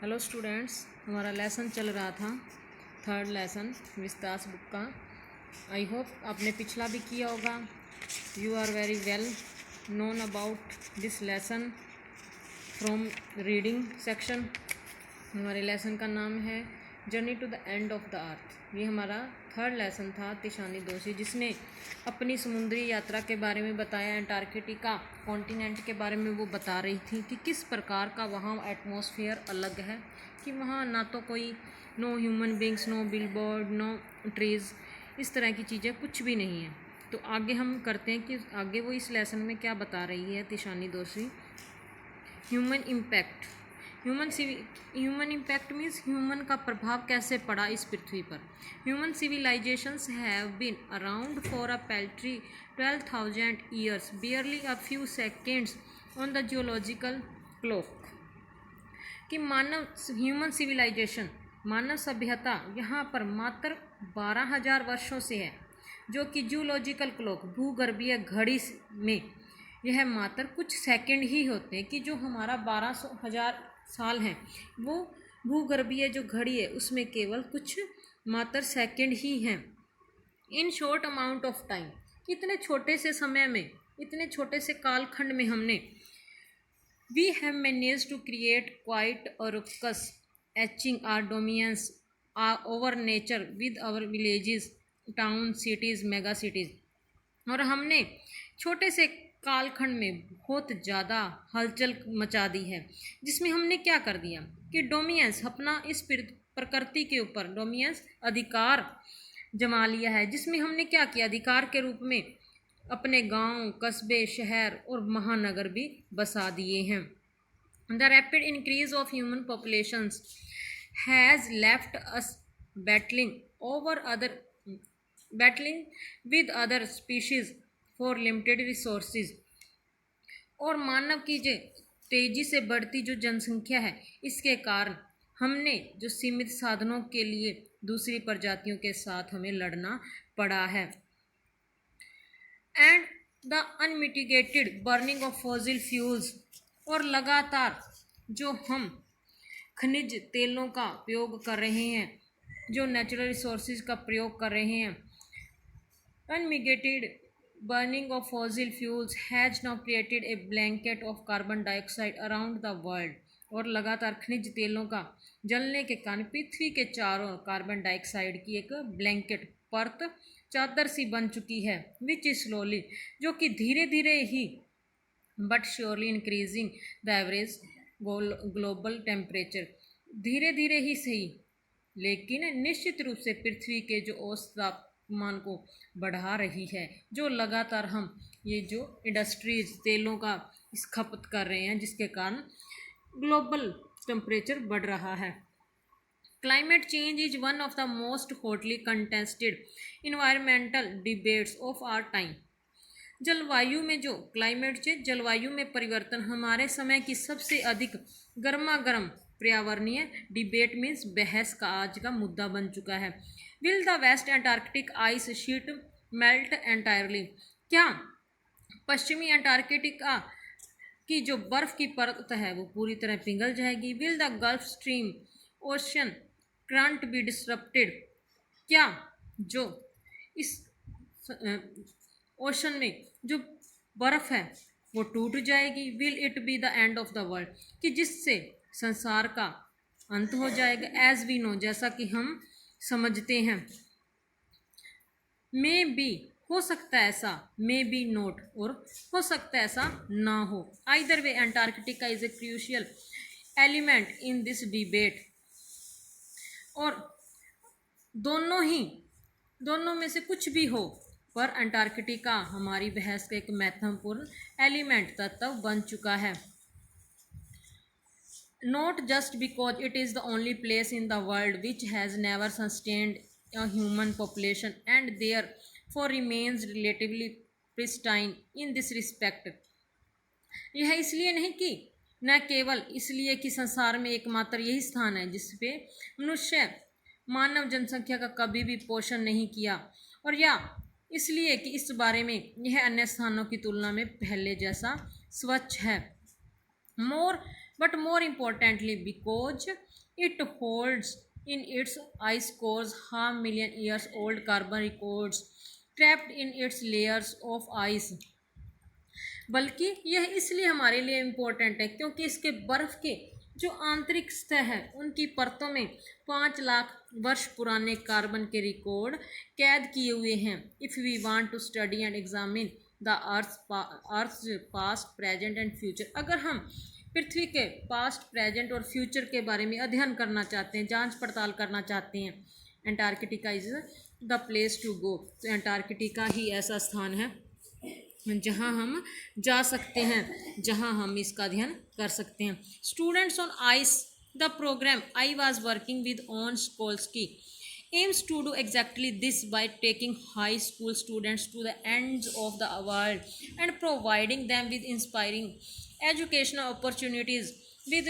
Hello students, हमारा lesson चल रहा था थर्ड लेसन विस्तास बुक का। आई होप आपने पिछला भी किया होगा। You are very well known about this lesson from reading section. हमारे लेसन का नाम है journey to the end of the earth. ये हमारा थर्ड लेसन था तिशानी दोषी, जिसने अपनी समुद्री यात्रा के बारे में बताया। अंटार्कटिका कॉन्टिनेंट के बारे में वो बता रही थी कि किस प्रकार का वहाँ एटमॉस्फेयर अलग है, कि वहाँ ना तो कोई no human beings, no billboard, no trees, इस तरह की चीज़ें कुछ भी नहीं है। तो आगे हम करते हैं कि आगे वो इस लेसन में क्या बता रही है तिशानी दोषी। Human impact. Human impact means human का प्रभाव कैसे पड़ा इस पृथ्वी पर। Human civilisations have been around for a paltry 12,000 years, barely a few seconds on the geological clock. कि मानव ह्यूमन सिविलाइजेशन, मानव सभ्यता यहाँ पर मात्र 12,000 वर्षों से है, जो कि जियोलॉजिकल क्लॉक भूगर्भीय घड़ी में यह मात्र कुछ सेकंड ही होते हैं। कि जो हमारा 12,000 साल हैं वो भूगर्भीय जो घड़ी है उसमें केवल कुछ मात्र सेकंड ही हैं। In short amount of time, इतने छोटे से समय में, इतने छोटे से कालखंड में हमने we have managed to create quite a ruckus etching our dominance over nature with our villages, town, cities, mega cities. और हमने छोटे से कालखंड में बहुत ज़्यादा हलचल मचा दी है, जिसमें हमने क्या कर दिया कि डोमिनेंस, अपना इस प्रकृति के ऊपर डोमिनेंस, अधिकार जमा लिया है। जिसमें हमने क्या किया, अधिकार के रूप में अपने गांव, कस्बे, शहर और महानगर भी बसा दिए हैं। The rapid increase of human populations has left us battling with other species for limited resources. और मानव की जो तेजी से बढ़ती जो जनसंख्या है, इसके कारण हमने जो सीमित साधनों के लिए दूसरी प्रजातियों के साथ हमें लड़ना पड़ा है। And the unmitigated burning of fossil fuels, और लगातार जो हम खनिज तेलों का प्रयोग कर रहे हैं, जो नेचुरल रिसोर्सेज का प्रयोग कर रहे हैं, unmitigated burning of fossil fuels has now created a blanket of carbon dioxide around the world। और लगातार खनिज तेलों का जलने के कारण पृथ्वी के चारों कार्बन डाइऑक्साइड की एक ब्लैंकेट, परत, चादर सी बन चुकी है। विच स्लोली, जो कि धीरे धीरे ही but surely increasing the average global temperature, धीरे धीरे ही सही लेकिन निश्चित रूप से पृथ्वी के जो औसत तापमान को बढ़ा रही है। जो लगातार हम ये जो इंडस्ट्रीज तेलों का इस खपत कर रहे हैं, जिसके कारण ग्लोबल टेम्परेचर बढ़ रहा है। Climate change is one of the most hotly contested environmental debates of our time. जलवायु में जो क्लाइमेट चेंज, जलवायु में परिवर्तन हमारे समय की सबसे अधिक गर्मा गर्म पर्यावरणीय डिबेट मीन्स बहस का आज का मुद्दा बन चुका है। Will the West Antarctic ice sheet melt entirely, क्या पश्चिमी अंटार्कटिका की जो बर्फ की परत है वो पूरी तरह पिघल जाएगी। Will the Gulf Stream ocean current be disrupted, क्या जो इस ओशन में जो बर्फ है वो टूट जाएगी। Will it be the end of the world, कि जिससे संसार का अंत हो जाएगा। एज वी नो, जैसा कि हम समझते हैं। मे बी, हो सकता है ऐसा, मे बी नोट, और हो सकता है ऐसा ना हो। Either way Antarctica is a crucial element in this debate, और दोनों में से कुछ भी हो, पर अंटार्कटिका हमारी बहस का एक महत्वपूर्ण एलिमेंट, तत्व बन चुका है। Not just because it is the only place in the world which has never sustained a human population and therefore remains relatively pristine in this respect। यह इसलिए नहीं कि, न केवल इसलिए कि संसार में एकमात्र यही स्थान है जिस पे मनुष्य मानव जनसंख्या का कभी भी पोषण नहीं किया, और या इसलिए कि इस बारे में यह अन्य स्थानों की तुलना में पहले जैसा स्वच्छ है। मोर but more importantly because it holds in its ice cores half million years old carbon records trapped in its layers of ice। बल्कि यह इसलिए हमारे लिए इम्पोर्टेंट है क्योंकि इसके बर्फ़ के जो आंतरिक सतह है उनकी परतों में 5 लाख वर्ष पुराने कार्बन के रिकॉर्ड कैद किए हुए हैं। If we want to study and examine the earth past present and future, अगर हम पृथ्वी के पास्ट प्रेजेंट और फ्यूचर के बारे में अध्ययन करना चाहते हैं, जांच पड़ताल करना चाहते हैं, Antarctica is the place to go. तो एंटार्कटिका ही ऐसा स्थान है जहां हम जा सकते हैं, जहां हम इसका अध्ययन कर सकते हैं। Students on ice, the programme I was working with on स्कोल्स्की aims to do exactly this by taking high school students to the ends of the world and providing them with inspiring educational opportunities with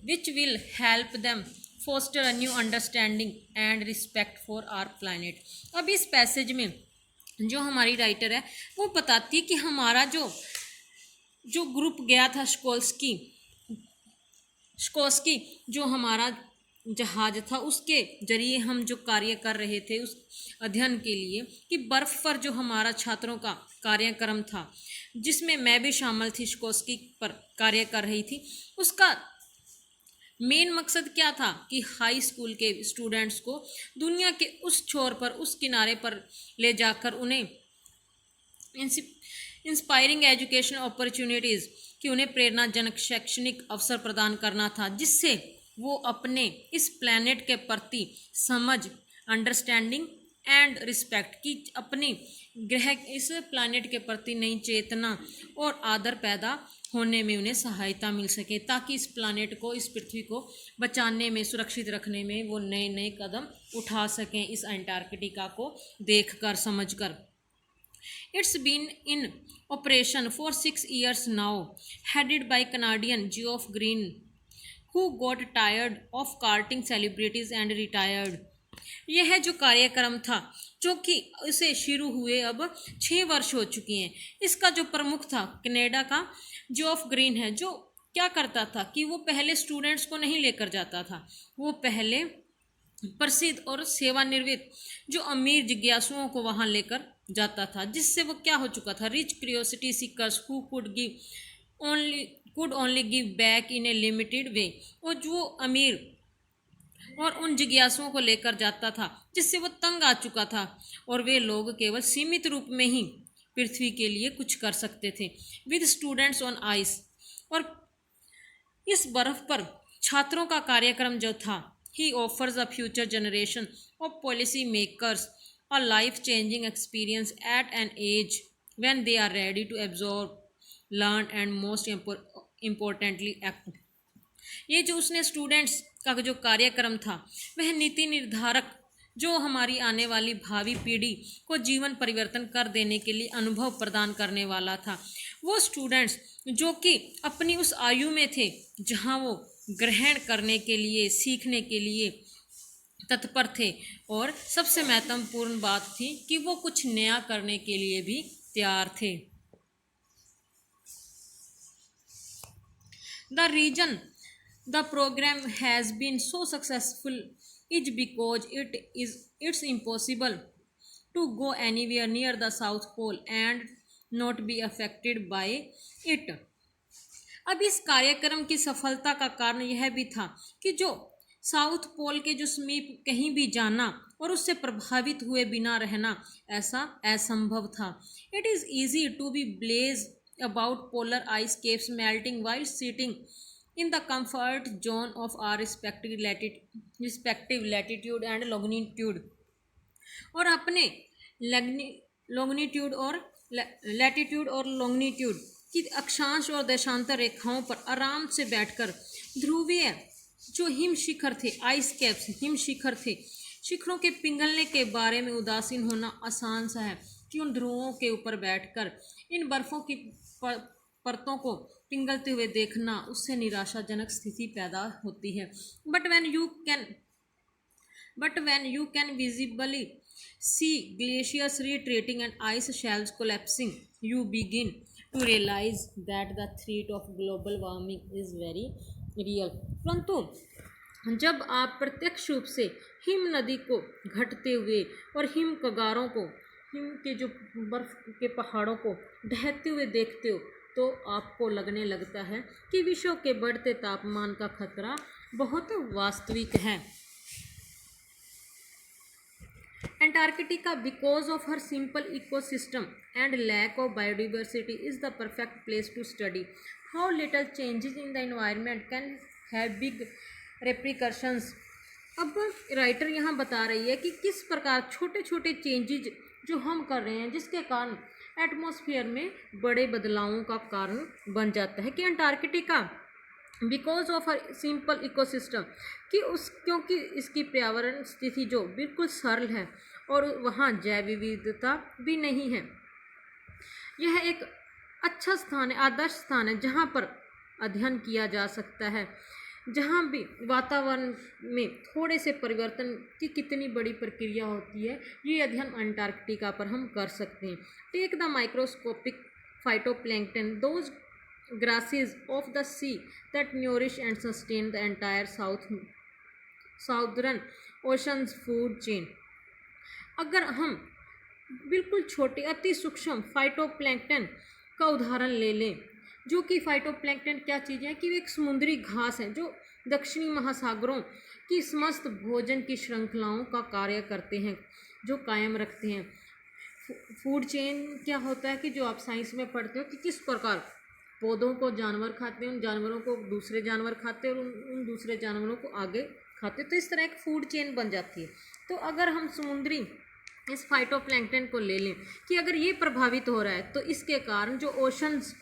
which will help them foster a new understanding and respect for our planet। अब इस passage में जो हमारी writer है वो बताती है कि हमारा जो ग्रुप गया था स्कोस्की जो हमारा जहाज था, उसके जरिए हम जो कार्य कर रहे थे उस अध्ययन के लिए कि बर्फ़ पर जो हमारा छात्रों का कार्यक्रम था जिसमें मैं भी शामिल थी, स्कोस्की पर कार्य कर रही थी, उसका मेन मकसद क्या था कि हाई स्कूल के स्टूडेंट्स को दुनिया के उस छोर पर, उस किनारे पर ले जाकर उन्हें इंस्पायरिंग एजुकेशन अपॉर्चुनिटीज़ कि उन्हें प्रेरणाजनक शैक्षणिक अवसर प्रदान करना था जिससे वो अपने इस प्लैनेट के प्रति समझ, अंडरस्टैंडिंग एंड रिस्पेक्ट की अपनी ग्रह इस प्लैनेट के प्रति नई चेतना और आदर पैदा होने में उन्हें सहायता मिल सके, ताकि इस प्लैनेट को, इस पृथ्वी को बचाने में, सुरक्षित रखने में वो नए नए कदम उठा सकें इस एंटार्कटिका को देखकर, समझकर। It's been in operation for 6 years now, headed by Canadian Geoff Green, who got tired of carting celebrities and retired। यह जो कार्यक्रम था जो कि इसे शुरू हुए अब 6 वर्ष हो चुके हैं, इसका जो प्रमुख था कनाडा का जॉफ ग्रीन है, जो क्या करता था कि वो पहले स्टूडेंट्स को नहीं लेकर जाता था, वो पहले प्रसिद्ध और सेवानिवृत्त जो अमीर जिज्ञासुओं को वहाँ लेकर जाता था, जिससे वो क्या हो चुका था, rich curiosity seekers who could only give back in A limited way. और जो अमीर और उन जिज्ञासुओं को लेकर जाता था जिससे वो तंग आ चुका था और वे लोग केवल सीमित रूप में ही पृथ्वी के लिए कुछ कर सकते थे। विद स्टूडेंट्स ऑन आइस, और इस बर्फ पर छात्रों का कार्यक्रम जो था, he offers a future generation of policy makers a life changing experience at an age when they are ready to absorb, learn and most importantly act. ये जो उसने स्टूडेंट्स का जो कार्यक्रम था वह नीति निर्धारक जो हमारी आने वाली भावी पीढ़ी को जीवन परिवर्तन कर देने के लिए अनुभव प्रदान करने वाला था। वो स्टूडेंट्स जो कि अपनी उस आयु में थे जहाँ वो ग्रहण करने के लिए, सीखने के लिए तत्पर थे, और सबसे महत्वपूर्ण बात थी कि वो कुछ नया करने के लिए भी तैयार थे। The reason the program has been so successful is because it's impossible to go anywhere near the South Pole and not be affected by it। अब इस कार्यक्रम की सफलता का कारण यह भी था कि जो साउथ पोल के जो समीप कहीं भी जाना और उससे प्रभावित हुए बिना रहना ऐसा असंभव था। It is easy to be blase about polar ice caps melting while sitting in the comfort zone of our respective latitude and longitude। और अपने लॉन्गिट्यूड और लैटिट्यूड और लॉन्गिट्यूड की अक्षांश और देशांतर रेखाओं पर आराम से बैठकर ध्रुवीय जो हिम शिखर थे, आइस कैप्स हिम शिखर थे, शिखरों के पिघलने के बारे में उदासीन होना आसान सा है कि उन ध्रुवों के ऊपर बैठकर इन बर्फ़ों की परतों को पिघलते हुए देखना, उससे निराशाजनक स्थिति पैदा होती है। But when you can visibly see glaciers retreating and ice shelves collapsing, you begin to realise that the threat of global warming is very real. परंतु जब आप प्रत्यक्ष रूप से हिम नदी को घटते हुए और हिम कगारों को, हिम के जो बर्फ के पहाड़ों को ढहते हुए देखते हो तो आपको लगने लगता है कि विश्व के बढ़ते तापमान का खतरा बहुत वास्तविक है। Antarctica, because of her simple ecosystem and lack of biodiversity, is the perfect place to study how little changes in the environment can have big repercussions। अब राइटर यहाँ बता रही है कि किस प्रकार छोटे छोटे चेंजेज जो हम कर रहे हैं जिसके कारण एटमॉस्फेयर में बड़े बदलावों का कारण बन जाता है। कि Antarctica because of a simple ecosystem, कि क्योंकि इसकी पर्यावरण स्थिति जो बिल्कुल सरल है और वहाँ जैव विविधता भी नहीं है। यह एक अच्छा स्थान है, आदर्श स्थान है जहाँ पर अध्ययन किया जा सकता है, जहाँ भी वातावरण में थोड़े से परिवर्तन की कितनी बड़ी प्रक्रिया होती है, ये अध्ययन अंटार्कटिका पर हम कर सकते हैं। Take the microscopic phytoplankton, those grasses of the sea that nourish and sustain the entire southern ocean's food chain। अगर हम बिल्कुल छोटे अति सूक्ष्म फाइटोप्लैंक्टन का उदाहरण ले लें, जो कि फाइटोप्लैंक्टन क्या चीज़ें हैं कि वे एक समुद्री घास है जो दक्षिणी महासागरों की समस्त भोजन की श्रृंखलाओं का कार्य करते हैं, जो कायम रखते हैं। फूड चेन क्या होता है कि जो आप साइंस में पढ़ते हो कि किस प्रकार पौधों को जानवर खाते हैं, उन जानवरों को दूसरे जानवर खाते हैं और उन दूसरे जानवरों को आगे खाते हैं, तो इस तरह एक फूड चेन बन जाती है। तो अगर हम समुद्री इस फाइटोप्लैंक्टन को ले लें कि अगर ये प्रभावित हो रहा है तो इसके कारण जो ओशंस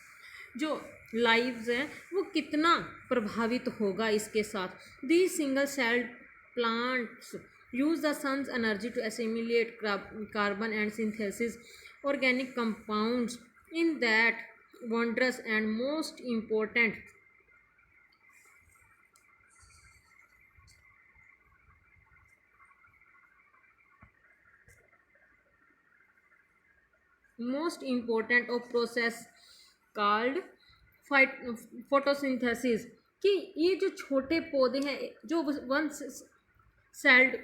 जो लाइव्स हैं वो कितना प्रभावित होगा इसके साथ। The single celled plants use the sun's energy to assimilate carbon and synthesis organic compounds in that wondrous and most important of process called photosynthesis। कि ये जो छोटे पौधे हैं जो one sailed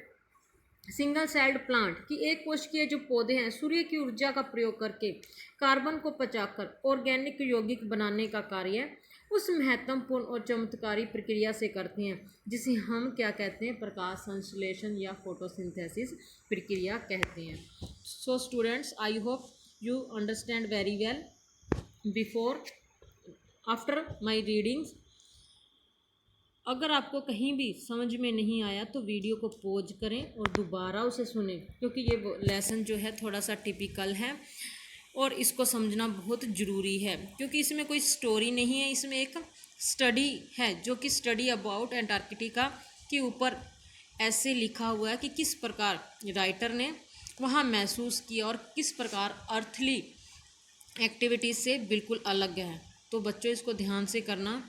single celled plant की एक कोशिकीय जो पौधे हैं सूर्य की ऊर्जा का प्रयोग करके कार्बन को पचाकर ऑर्गेनिक यौगिक बनाने का कार्य उस महत्वपूर्ण और चमत्कारी प्रक्रिया से करते हैं जिसे हम क्या कहते हैं, प्रकाश संश्लेषण या फोटोसिंथेसिस प्रक्रिया कहते हैं। So students, I hope you understand very well before after my readings. अगर आपको कहीं भी समझ में नहीं आया तो वीडियो को पॉज करें और दोबारा उसे सुनें, क्योंकि ये लेसन जो है थोड़ा सा टिपिकल है और इसको समझना बहुत ज़रूरी है, क्योंकि इसमें कोई स्टोरी नहीं है, इसमें एक स्टडी है जो कि स्टडी अबाउट अंटार्कटिका के ऊपर ऐसे लिखा हुआ है कि किस प्रकार राइटर ने वहाँ महसूस किया और किस प्रकार अर्थली एक्टिविटीज़ से बिल्कुल अलग है। तो बच्चों इसको ध्यान से करना।